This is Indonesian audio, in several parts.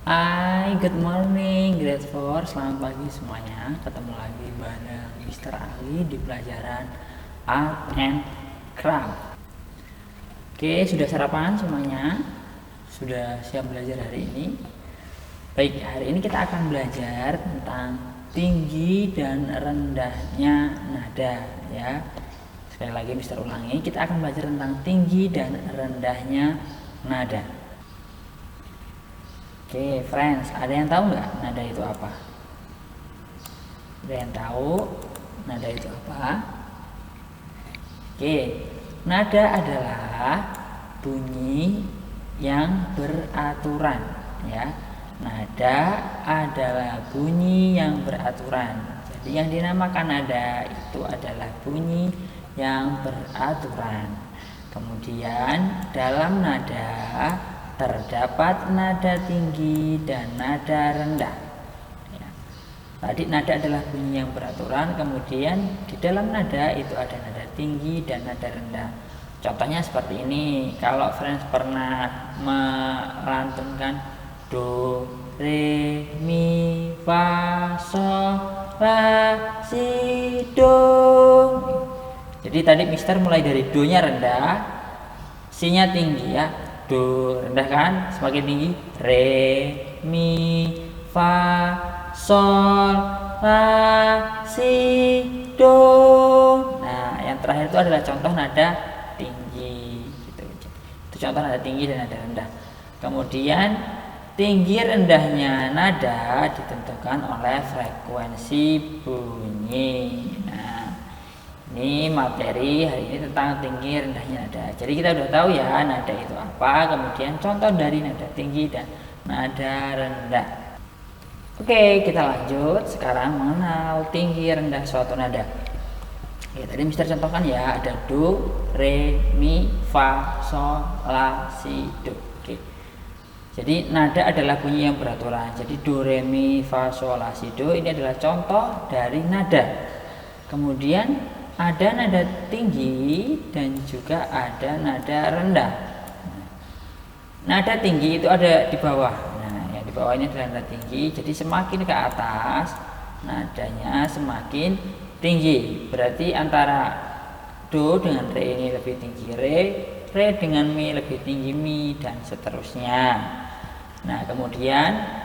Hai, good morning, grade 4. Selamat pagi semuanya. Ketemu lagi bareng Mr. Ali di pelajaran Art and Craft. Oke, sudah sarapan semuanya? Sudah siap belajar hari ini? Baik, hari ini kita akan belajar tentang tinggi dan rendahnya nada ya. Sekali lagi Mr. ulangi, kita akan belajar tentang tinggi dan rendahnya nada. Oke, friends, ada yang tahu nggak nada itu apa? Ada yang tahu nada itu apa? Oke, nada adalah bunyi yang beraturan, ya. Nada adalah bunyi yang beraturan. Jadi yang dinamakan nada itu adalah bunyi yang beraturan. Kemudian dalam nada terdapat nada tinggi dan nada rendah ya. Tadi nada adalah bunyi yang beraturan, kemudian di dalam nada itu ada nada tinggi dan nada rendah. Contohnya seperti ini, kalau friends pernah melantunkan do, re, mi, fa, sol, la, si, do. Jadi tadi mister mulai dari do nya rendah, si nya tinggi ya. Do rendah kan, semakin tinggi re, mi, fa, sol, la, si, do. Nah, yang terakhir itu adalah contoh nada tinggi gitu. Itu contoh nada tinggi dan nada rendah. Kemudian tinggi rendahnya nada ditentukan oleh frekuensi bunyi. Ini materi hari ini tentang tinggi rendahnya nada. Jadi kita udah tahu ya nada itu apa, kemudian contoh dari nada tinggi dan nada rendah. Oke, kita lanjut sekarang mengenal tinggi rendah suatu nada. Oke, tadi mister contohkan ya, ada do, re, mi, fa, sol, la, si, do. Oke. Jadi nada adalah bunyi yang beraturan. Jadi do, re, mi, fa, sol, la, si, do ini adalah contoh dari nada. Kemudian ada nada tinggi dan juga ada nada rendah. Nada tinggi itu ada di bawah. Nah, yang di bawah ini adalah nada tinggi. Jadi semakin ke atas nadanya semakin tinggi. Berarti antara do dengan re ini lebih tinggi re dengan mi lebih tinggi mi, dan seterusnya. Nah, kemudian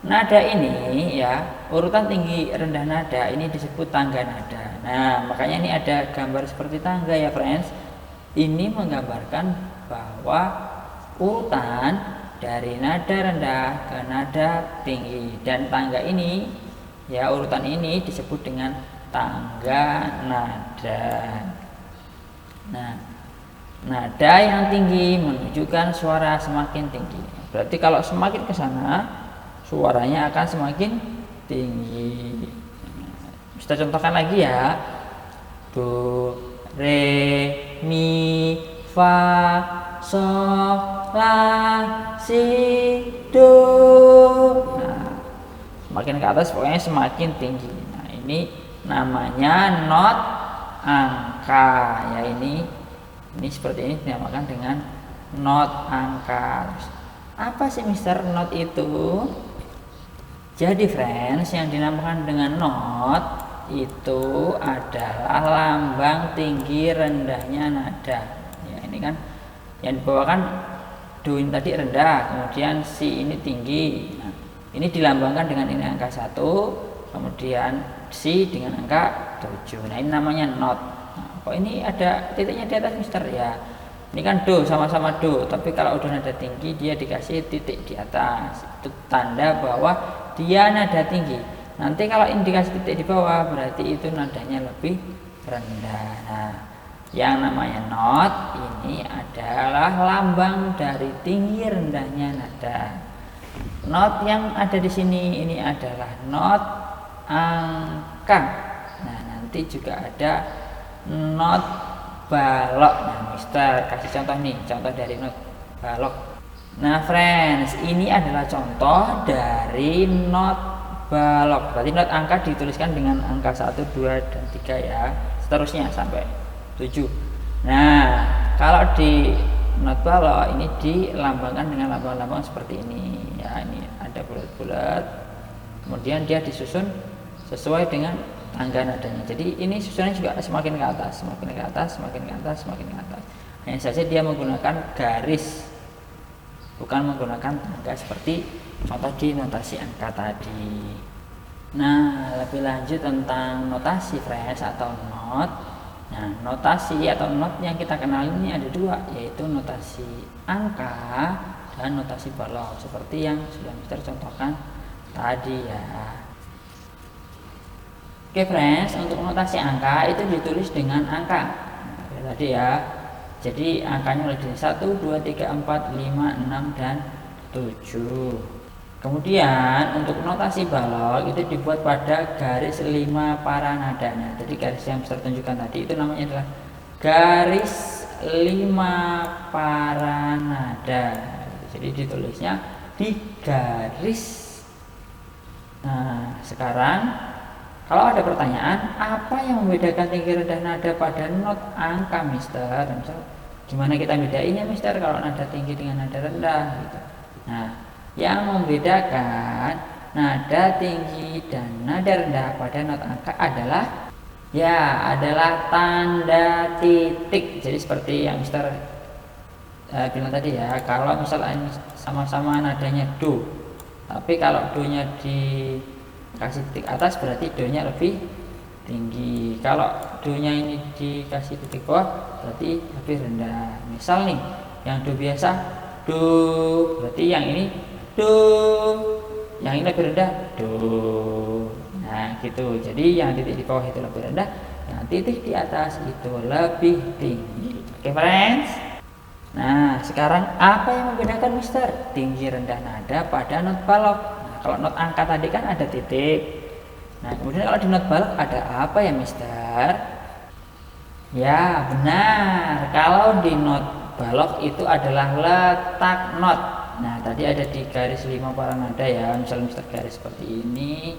nada ini ya, urutan tinggi rendah nada ini disebut tangga nada. Nah, makanya ini ada gambar seperti tangga ya friends. Ini menggambarkan bahwa urutan dari nada rendah ke nada tinggi, dan tangga ini ya, urutan ini disebut dengan tangga nada. Nah, nada yang tinggi menunjukkan suara semakin tinggi. Berarti kalau semakin ke sana suaranya akan semakin tinggi. Kita contohkan lagi ya. Do, re, mi, fa, sol, la, si, do. Nah, semakin ke atas pokoknya semakin tinggi. Nah, ini namanya not angka ya. Ini seperti ini dinamakan dengan not angka. Apa sih mister not itu? Jadi friends, yang dinamakan dengan not itu adalah lambang tinggi rendahnya nada. Ya, ini kan yang dibawakan do ini tadi rendah, kemudian si ini tinggi. Nah, ini dilambangkan dengan ini angka 1, kemudian si dengan angka 7. Nah, ini namanya not. Nah, kok ini ada titiknya di atas mister ya? Ini kan do, sama-sama do, tapi kalau udah nada tinggi dia dikasih titik di atas. Itu tanda bahwa dia nada tinggi. Nanti kalau ini dikasih titik di bawah berarti itu nadanya lebih rendah. Nah, yang namanya not ini adalah lambang dari tinggi rendahnya nada. Not yang ada di sini ini adalah not angka. Nah, nanti juga ada not balok. Nah, mister kasih contoh nih, contoh dari not balok. Nah friends, ini adalah contoh dari not balok. Berarti not angka dituliskan dengan angka 1, 2, dan 3 ya, seterusnya sampai 7. Nah, kalau di not balok ini dilambangkan dengan lambang-lambang seperti ini ya. Ini ada bulat-bulat, kemudian dia disusun sesuai dengan tangga nadanya. Jadi ini susunannya juga semakin ke atas, semakin ke atas, semakin ke atas, semakin ke atas. Hanya saja dia menggunakan garis, bukan menggunakan tangga seperti contoh di notasi angka tadi. Nah, lebih lanjut tentang notasi phrase atau not. Nah, notasi atau not yang kita kenal ini ada dua, yaitu notasi angka dan notasi balok, seperti yang sudah Mister contohkan tadi ya. Oke friends, untuk notasi angka itu ditulis dengan angka tadi ya. Jadi angkanya mulai dari 1, 2, 3, 4, 5, 6, dan 7. Kemudian untuk notasi balok itu dibuat pada garis 5 para nadanya. Jadi garis yang Mister tunjukkan tadi itu namanya adalah garis 5 para nada. Jadi ditulisnya di garis. Nah, sekarang kalau ada pertanyaan, apa yang membedakan tinggi rendah nada pada not angka Mister? Misal, gimana kita bedainnya Mister kalau nada tinggi dengan nada rendah gitu. Nah, yang membedakan nada tinggi dan nada rendah pada not angka adalah tanda titik. Jadi seperti yang Mister bilang tadi ya, kalau misalnya sama-sama nadanya do, tapi kalau do-nya dikasih titik atas berarti do-nya lebih tinggi. Kalau do-nya ini dikasih titik bawah berarti lebih rendah. Misal nih, yang do biasa do, berarti yang ini do, yang ini lebih rendah do. Nah gitu, jadi yang titik di bawah itu lebih rendah, yang titik di atas itu lebih tinggi. Oke friends, nah sekarang apa yang membedakan Mister tinggi rendah nada pada not balok? Nah, kalau not angka tadi kan ada titik, nah kemudian kalau di not balok ada apa ya Mister? Ya benar, kalau di not balok itu adalah letak not. Nah tadi ada di garis 5 para nada ya, misalnya Mister garis seperti ini.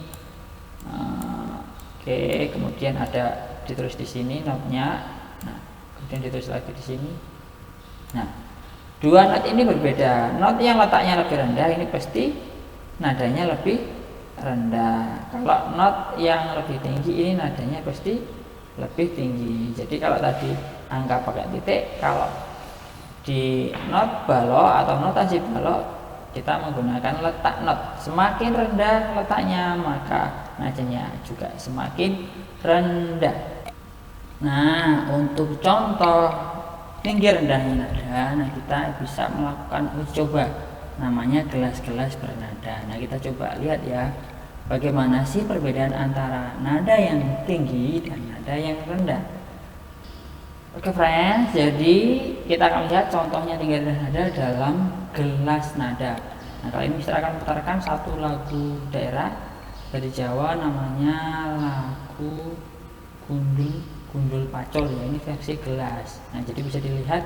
Oke, kemudian ada ditulis di sini notnya. Nah kemudian ditulis lagi di sini. Nah dua not ini berbeda. Not yang letaknya lebih rendah ini pasti nadanya lebih rendah. Kalau not yang lebih tinggi ini nadanya pasti lebih tinggi. Jadi kalau tadi angka pakai titik, kalau di not balok atau notasi balok kita menggunakan letak not. Semakin rendah letaknya maka nadanya juga semakin rendah. Nah untuk contoh tinggi rendahnya nada, nah kita bisa melakukan uji coba namanya gelas-gelas bernada. Nah kita coba lihat ya, bagaimana sih perbedaan antara nada yang tinggi dan nada yang rendah. Oke friends, jadi kita akan lihat contohnya tinggi rendah nada dalam gelas nada. Nah kali ini Mister akan putarkan satu lagu daerah dari Jawa namanya lagu Gundul Pacul ya, ini versi gelas. Nah jadi bisa dilihat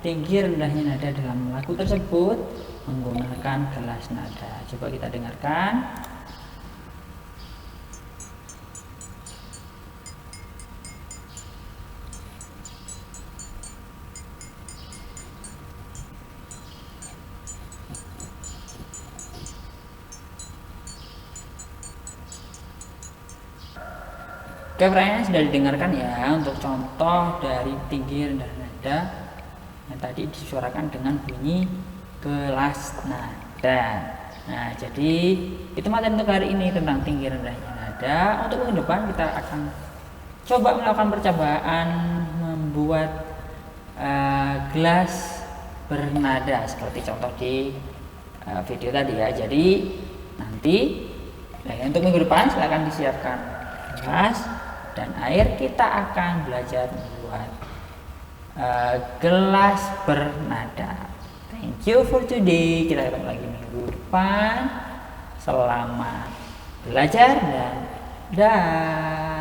tinggi rendahnya nada dalam lagu tersebut menggunakan gelas nada. Coba kita dengarkan. Oke friends, sudah didengarkan ya untuk contoh dari tinggi rendah nada yang tadi disuarakan dengan bunyi gelas nada. Nah jadi itu materi untuk hari ini tentang tinggi rendahnya nada. Untuk minggu depan kita akan coba melakukan percobaan membuat gelas bernada seperti contoh di video tadi ya. Jadi nanti untuk minggu depan silahkan disiapkan gelas dan air, kita akan belajar membuat gelas bernada. Thank you for today. Kita ketemu lagi minggu depan. Selamat belajar dan dah.